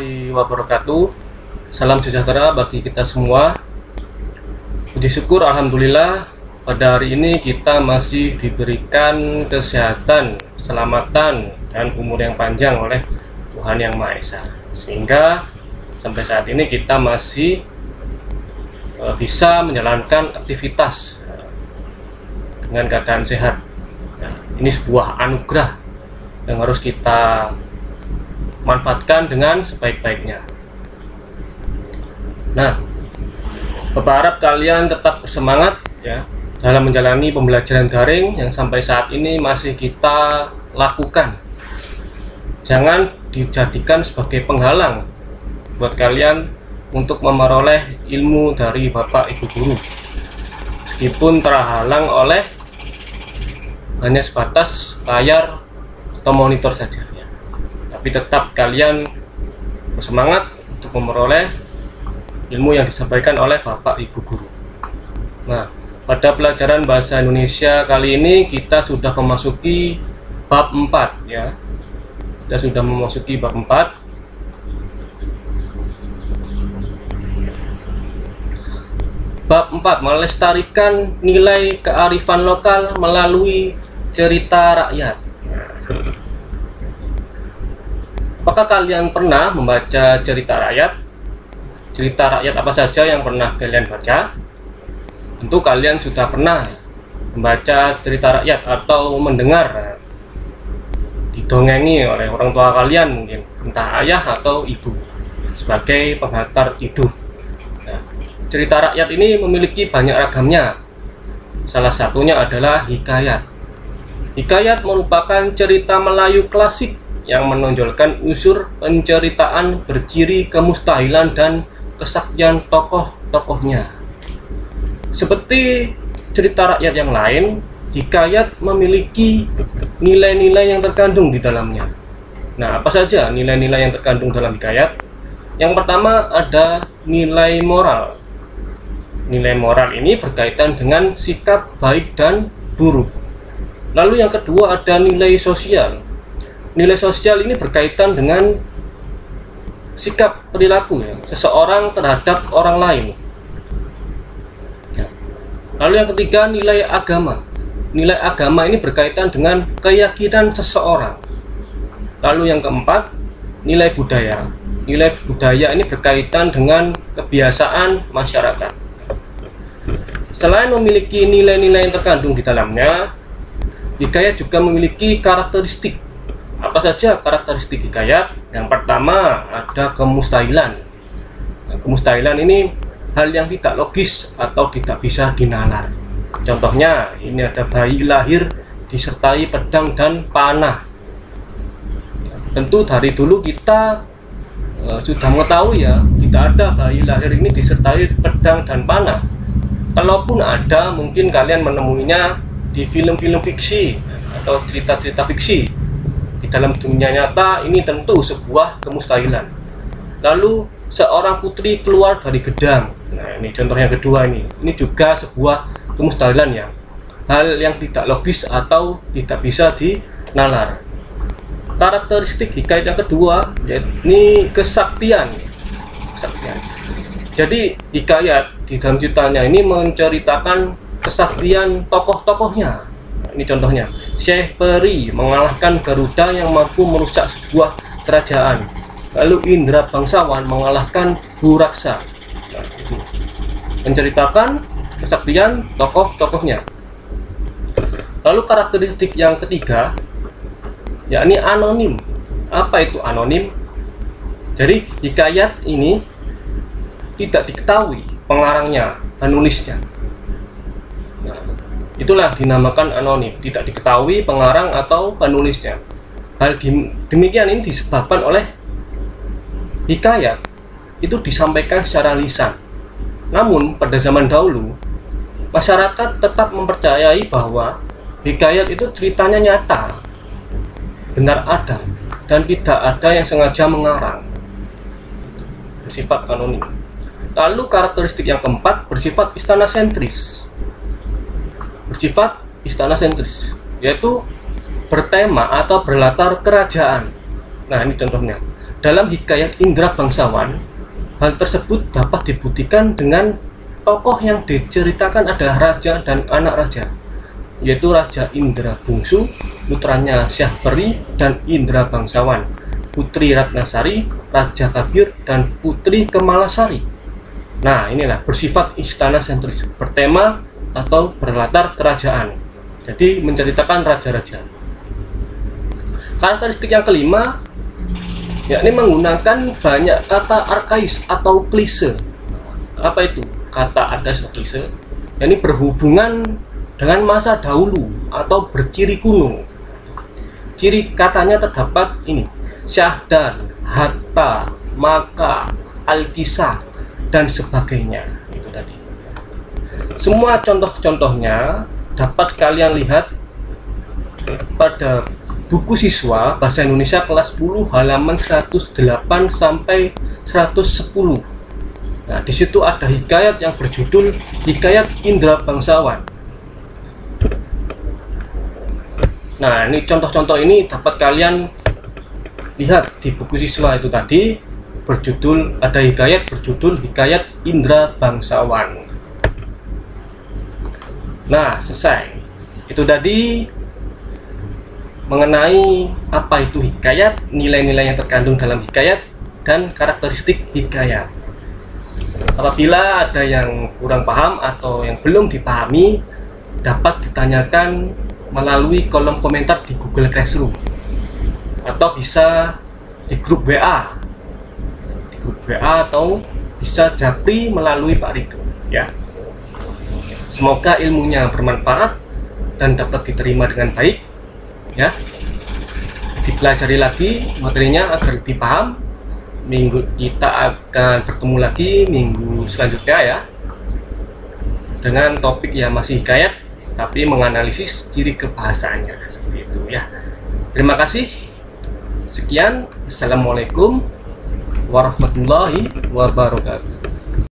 warahmatullahi wabarakatuh. Salam sejahtera bagi kita semua. Puji syukur alhamdulillah pada hari ini kita masih diberikan kesehatan, keselamatan, dan umur yang panjang oleh Tuhan Yang Maha Esa, sehingga sampai saat ini kita masih bisa menjalankan aktivitas dengan keadaan sehat. Ini sebuah anugerah yang harus kita manfaatkan dengan sebaik-baiknya. Nah, Bapak harap kalian tetap bersemangat ya dalam menjalani pembelajaran daring yang sampai saat ini masih kita lakukan. Jangan dijadikan sebagai penghalang buat kalian untuk memperoleh ilmu dari Bapak Ibu Guru, meskipun terhalang oleh hanya sebatas layar atau monitor saja ya. Tapi tetap kalian bersemangat untuk memperoleh ilmu yang disampaikan oleh Bapak Ibu Guru. Nah, pada pelajaran bahasa Indonesia kali ini kita sudah memasuki bab 4 ya. Kita sudah memasuki bab 4. Bab 4 melestarikan nilai kearifan lokal melalui cerita rakyat. Apakah kalian pernah membaca cerita rakyat? Cerita rakyat apa saja yang pernah kalian baca? Tentu kalian sudah pernah membaca cerita rakyat atau mendengar didongengi oleh orang tua kalian, mungkin entah ayah atau ibu, sebagai penghantar hidup. Nah, cerita rakyat ini memiliki banyak ragamnya. Salah satunya adalah hikayat. Hikayat merupakan cerita Melayu klasik yang menonjolkan unsur penceritaan berciri kemustahilan dan kesaktian tokoh-tokohnya. Seperti cerita rakyat yang lain, hikayat memiliki nilai-nilai yang terkandung di dalamnya. Nah, apa saja nilai-nilai yang terkandung dalam hikayat? Yang pertama ada nilai moral. Nilai moral ini berkaitan dengan sikap baik dan buruk. Lalu yang kedua ada nilai sosial. Nilai sosial ini berkaitan dengan sikap perilaku ya, seseorang terhadap orang lain. Ya. Lalu yang ketiga nilai agama. Nilai agama ini berkaitan dengan keyakinan seseorang. Lalu yang keempat nilai budaya. Nilai budaya ini berkaitan dengan kebiasaan masyarakat. Selain memiliki nilai-nilai yang terkandung di dalamnya, hikayat juga memiliki karakteristik. Apa saja karakteristik hikayat? Yang pertama ada kemustahilan. Nah, kemustahilan ini hal yang tidak logis atau tidak bisa dinalar. Contohnya ini ada bayi lahir disertai pedang dan panah. Tentu dari dulu kita sudah mengetahui ya, tidak ada bayi lahir ini disertai pedang dan panah. Kalaupun ada, mungkin kalian menemuinya di film-film fiksi atau cerita-cerita fiksi. Di dalam dunia nyata ini tentu sebuah kemustahilan. Lalu seorang putri keluar dari gedang. Nah, ini contoh yang kedua ini. Ini juga sebuah kemustahilan ya. Hal yang tidak logis atau tidak bisa dinalar. Karakteristik hikayat yang kedua yakni kesaktian. Kesaktian. Jadi hikayat di dalam ceritanya ini menceritakan kesaktian tokoh-tokohnya. Ini contohnya, Syekh Peri mengalahkan Garuda yang mampu merusak sebuah kerajaan. Lalu Indra Bangsawan mengalahkan Buraksa. Nah, itu menceritakan kesaktian tokoh-tokohnya. Lalu karakteristik yang ketiga, yakni anonim. Apa itu anonim? Jadi hikayat ini tidak diketahui pengarangnya, penulisnya. Nah, itulah dinamakan anonim, tidak diketahui pengarang atau penulisnya. Hal demikian ini disebabkan oleh hikayat itu disampaikan secara lisan. Namun pada zaman dahulu masyarakat tetap mempercayai bahwa hikayat itu ceritanya nyata, benar ada, dan tidak ada yang sengaja mengarang, bersifat anonim. Lalu karakteristik yang keempat bersifat istana sentris. Bersifat istana sentris, yaitu bertema atau berlatar kerajaan. Nah, ini contohnya. Dalam hikayat Indra Bangsawan, hal tersebut dapat dibuktikan dengan tokoh yang diceritakan adalah raja dan anak raja, yaitu Raja Indra Bungsu, putranya Syahperi, dan Indra Bangsawan, Putri Ratnasari, Raja Kabir, dan Putri Kemalasari. Nah, inilah bersifat istana sentris, bertema atau berlatar kerajaan. Jadi menceritakan raja-raja. Karakteristik yang kelima, yakni menggunakan banyak kata arkais atau klise. Apa itu kata arkais atau klise? Yakni berhubungan dengan masa dahulu atau berciri kuno. Ciri katanya terdapat ini: syahdan, hatta, maka, alkisah, dan sebagainya. Itu tadi. Semua contoh-contohnya dapat kalian lihat pada buku siswa Bahasa Indonesia kelas 10 halaman 108 sampai 110. Nah, di situ ada hikayat yang berjudul Hikayat Indra Bangsawan. Nah, ini contoh-contoh ini dapat kalian lihat di buku siswa itu tadi, berjudul, ada hikayat berjudul Hikayat Indra Bangsawan. Nah, selesai. Itu tadi mengenai apa itu hikayat, nilai-nilai yang terkandung dalam hikayat, dan karakteristik hikayat. Apabila ada yang kurang paham atau yang belum dipahami, dapat ditanyakan melalui kolom komentar di Google Classroom, atau bisa di grup WA, atau bisa japri melalui Pak Rido, ya. Semoga ilmunya bermanfaat dan dapat diterima dengan baik, ya. Dipelajari lagi materinya agar lebih paham. Kita akan bertemu lagi minggu selanjutnya, ya, dengan topik yang masih hikayat tapi menganalisis ciri kebahasaannya, seperti itu, ya. Terima kasih. Sekian. Assalamualaikum warahmatullahi wabarakatuh.